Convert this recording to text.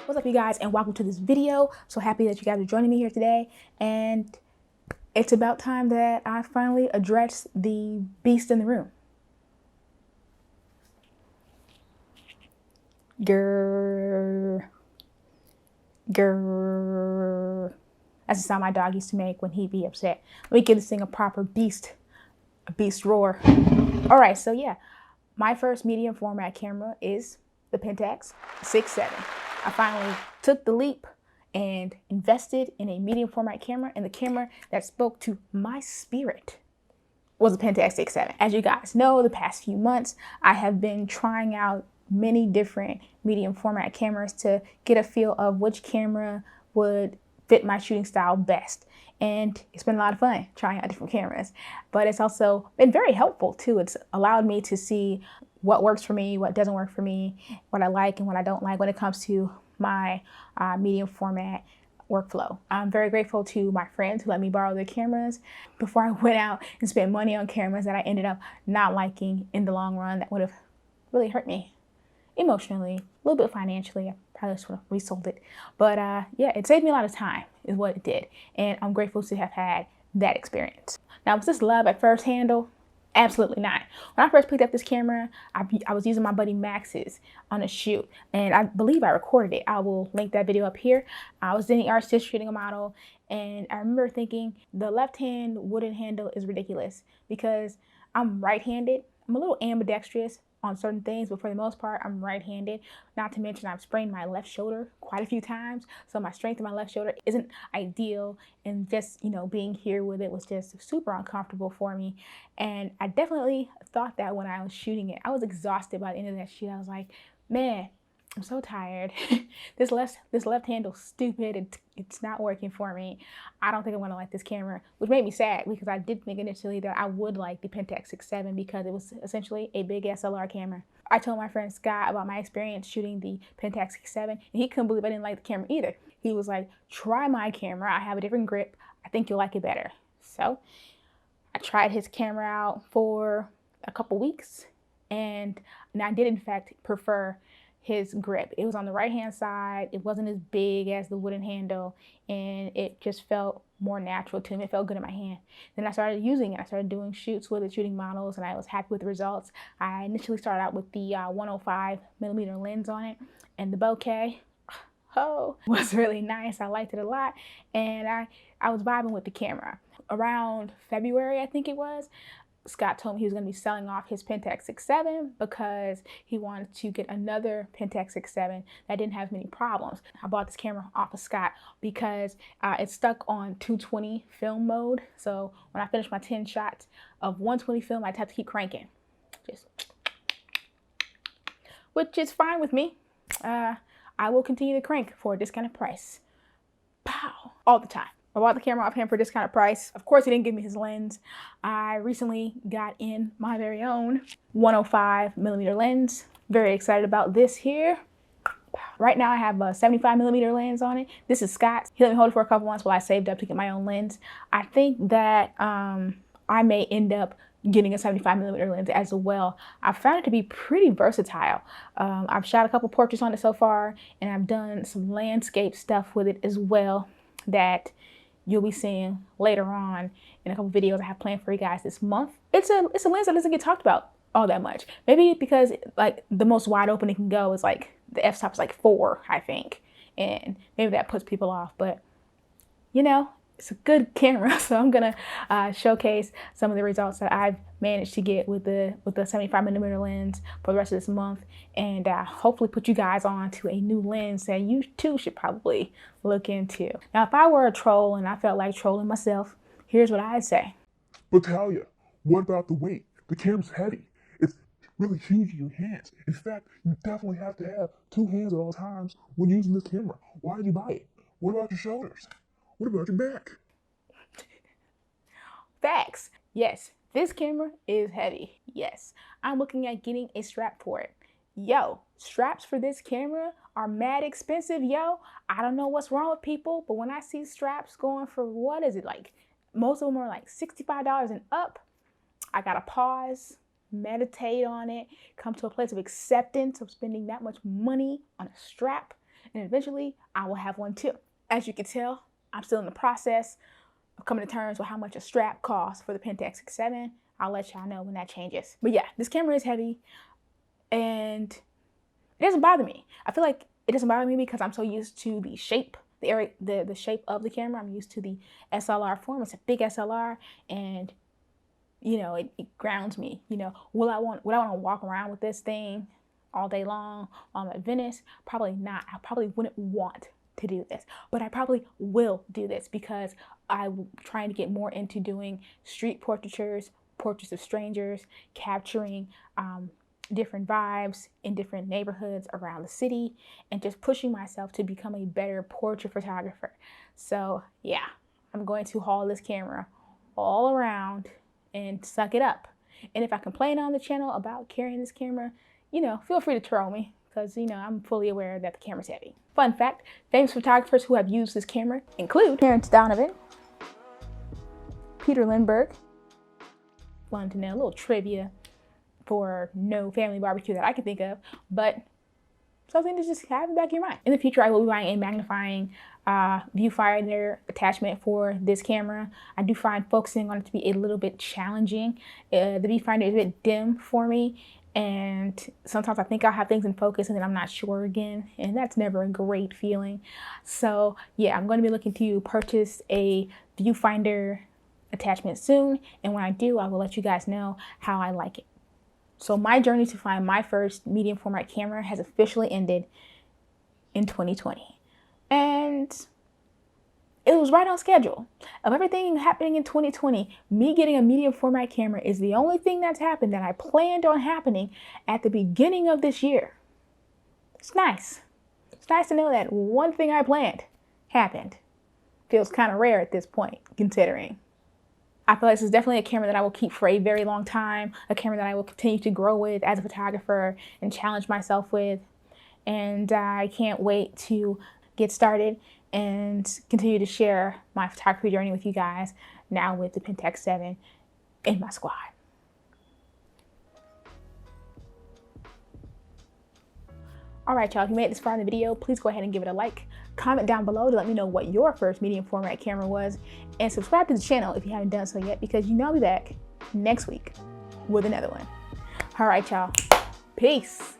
What's up, you guys, and welcome to this video. So happy that you guys are joining me here today, and it's about time that I finally address the beast in the room. Grrr. Grrr. That's the sound my dog used to make when he'd be upset. Let me give this thing a proper beast roar. All right, so yeah, my first medium format camera is the Pentax 6-7. I finally took the leap and invested in a medium format camera, and the camera that spoke to my spirit was the Pentax 6-7. As you guys know, the past few months, I have been trying out many different medium format cameras to get a feel of which camera would fit my shooting style best. And it's been a lot of fun trying out different cameras, but it's also been very helpful too. It's allowed me to see what works for me, what doesn't work for me, what I like and what I don't like when it comes to my medium format workflow. I'm very grateful to my friends who let me borrow their cameras before I went out and spent money on cameras that I ended up not liking in the long run. That would have really hurt me emotionally, a little bit financially. I probably just would have resold it. But yeah, it saved me a lot of time is what it did. And I'm grateful to have had that experience. Now, was this love at first handle? Absolutely not. When I first picked up this camera, I was using my buddy Max's on a shoot, and I believe I recorded it. I will link that video up here. I was in the art shooting a model, and I remember thinking the left-hand wooden handle is ridiculous because I'm right-handed. I'm a little ambidextrous on certain things, but for the most part, I'm right-handed. Not to mention I've sprained my left shoulder quite a few times, so my strength in my left shoulder isn't ideal, and just, you know, being here with it was just super uncomfortable for me. And I definitely thought that when I was shooting it. I was exhausted by the end of that shoot. I was like, man, I'm so tired. This left handle's stupid. It's not working for me. I don't think I'm gonna like this camera, which made me sad because I did think initially that I would like the Pentax 6-7 because it was essentially a big SLR camera. I told my friend Scott about my experience shooting the Pentax 6-7, and he couldn't believe I didn't like the camera either. He was like, try my camera. I have a different grip. I think you'll like it better. So I tried his camera out for a couple weeks, and I did in fact prefer his grip. It was on the right hand side. It wasn't as big as the wooden handle, and it just felt more natural to me. It felt good in my hand. Then I started using it. I started doing shoots with it, shooting models, and I was happy with the results. I initially started out with the 105mm lens on it, and the bokeh was really nice. I liked it a lot, and I was vibing with the camera. Around February, I think it was, Scott told me he was going to be selling off his Pentax 6-7 because he wanted to get another Pentax 6-7 that didn't have many problems. I bought this camera off of Scott because it's stuck on 220 film mode. So when I finish my 10 shots of 120 film, I'd have to keep cranking, which is fine with me. I will continue to crank for a discounted price. Pow! All the time. I bought the camera off him for a discounted price. Of course, he didn't give me his lens. I recently got in my very own 105mm lens. Very excited about this here. Right now I have a 75mm lens on it. This is Scott's. He let me hold it for a couple months while I saved up to get my own lens. I think that I may end up getting a 75mm lens as well. I found it to be pretty versatile. I've shot a couple portraits on it so far, and I've done some landscape stuff with it as well that you'll be seeing later on in a couple videos I have planned for you guys this month. It's a lens that doesn't get talked about all that much. Maybe because like the most wide open it can go is like the f-stop is like 4, I think, and maybe that puts people off. But you know, it's a good camera, so I'm gonna showcase some of the results that I've managed to get with the 75mm lens for the rest of this month, and hopefully put you guys on to a new lens that you too should probably look into. Now, if I were a troll and I felt like trolling myself, here's what I'd say. But Talia, what about the weight? The camera's heavy. It's really huge in your hands. In fact, you definitely have to have 2 hands at all times when using this camera. Why did you buy it? What about your shoulders? What about your back? Facts. Yes, this camera is heavy. Yes, I'm looking at getting a strap for it. Yo, straps for this camera are mad expensive, yo. I don't know what's wrong with people, but when I see straps going for, what is it, like, most of them are like $65 and up, I gotta pause, meditate on it, come to a place of acceptance of spending that much money on a strap. and eventually I will have one too. As you can tell, I'm still in the process of coming to terms with how much a strap costs for the Pentax X7. I'll let y'all know when that changes. But yeah, this camera is heavy and it doesn't bother me. I feel like it doesn't bother me because I'm so used to the shape, the shape of the camera. I'm used to the SLR form. It's a big SLR, and you know, it grounds me. You know, would I want to walk around with this thing all day long while I'm at Venice? Probably not. I probably wouldn't want to do this, but I probably will do this because I'm trying to get more into doing street portraitures, portraits of strangers, capturing different vibes in different neighborhoods around the city, and just pushing myself to become a better portrait photographer. So yeah, I'm going to haul this camera all around and suck it up. And if I complain on the channel about carrying this camera, you know, feel free to troll me, because, you know, I'm fully aware that the camera's heavy. Fun fact, famous photographers who have used this camera include Terrence Donovan, Peter Lindbergh. Wanted to know a little trivia for no family barbecue that I can think of, but something to just have in the back of your mind. In the future, I will be buying a magnifying viewfinder attachment for this camera. I do find focusing on it to be a little bit challenging. The viewfinder is a bit dim for me, and sometimes I think I'll have things in focus and then I'm not sure again, and that's never a great feeling. So yeah, I'm going to be looking to purchase a viewfinder attachment soon, and when I do, I will let you guys know how I like it. So my journey to find my first medium format camera has officially ended in 2020. And it was right on schedule. Of everything happening in 2020, me getting a medium format camera is the only thing that's happened that I planned on happening at the beginning of this year. It's nice. It's nice to know that one thing I planned happened. Feels kind of rare at this point, considering. I feel like this is definitely a camera that I will keep for a very long time, a camera that I will continue to grow with as a photographer and challenge myself with. And I can't wait to get started and continue to share my photography journey with you guys, now with the Pentax 7 in my squad. All right, y'all, if you made it this far in the video, please go ahead and give it a like. Comment down below to let me know what your first medium format camera was, and subscribe to the channel if you haven't done so yet, because you know I'll be back next week with another one. All right, y'all. Peace.